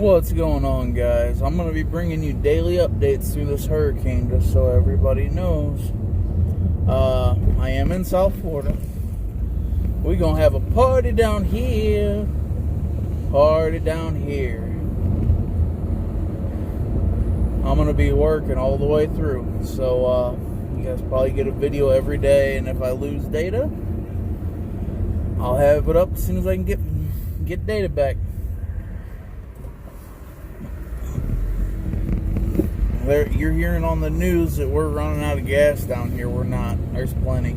What's going on, guys? I'm going to be bringing you daily updates through this hurricane, just so everybody knows. I am in South Florida. We're going to have a party down here. Party down here. I'm going to be working all the way through. So, you guys probably get a video every day, and if I lose data, I'll have it up as soon as I can get data back. You're hearing on the news that we're running out of gas down here. We're not. There's plenty.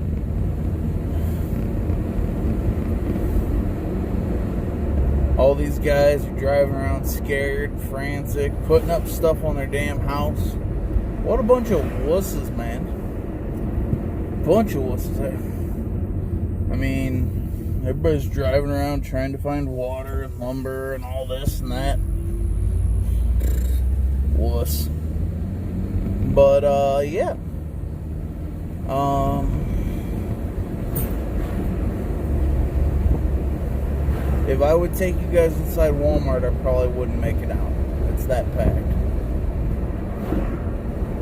All these guys are driving around scared, frantic, putting up stuff on their damn house. What a bunch of wusses, man. Bunch of wusses. I mean, everybody's driving around trying to find water and lumber and all this and that. Wuss. But, yeah. If I would take you guys inside Walmart, I probably wouldn't make it out. It's that packed.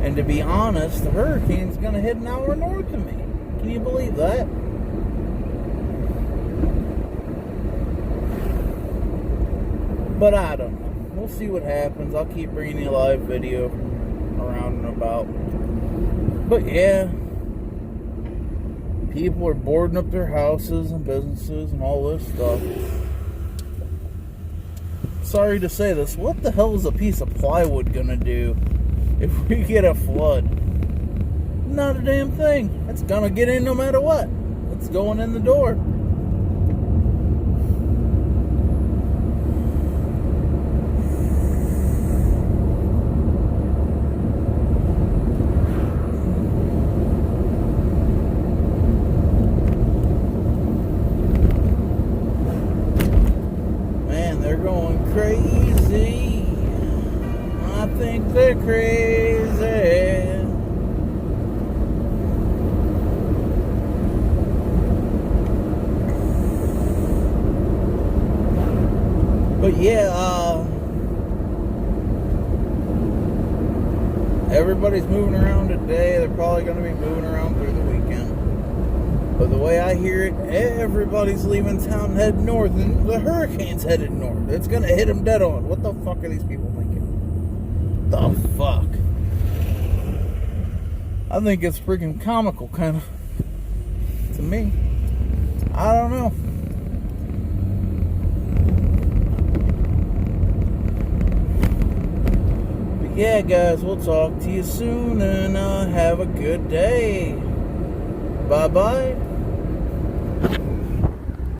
And to be honest, the hurricane's going to hit an hour north of me. Can you believe that? But I don't know. We'll see what happens. I'll keep bringing you a live video around and about. But yeah, people are boarding up their houses and businesses and all this stuff. Sorry to say this, what the hell is a piece of plywood gonna do if we get a flood? Not a damn thing. It's gonna get in no matter what. It's going in the door. They're going crazy. I think they're crazy. But yeah, everybody's moving around today. They're probably going to be moving around through the weekend. But the way I hear it, everybody's leaving town and heading north, and the hurricane's headed north. It's going to hit them dead on. What the fuck are these people thinking? The fuck? I think it's freaking comical, kind of, to me. I don't know. But yeah, guys, we'll talk to you soon, and have a good day. Bye-bye.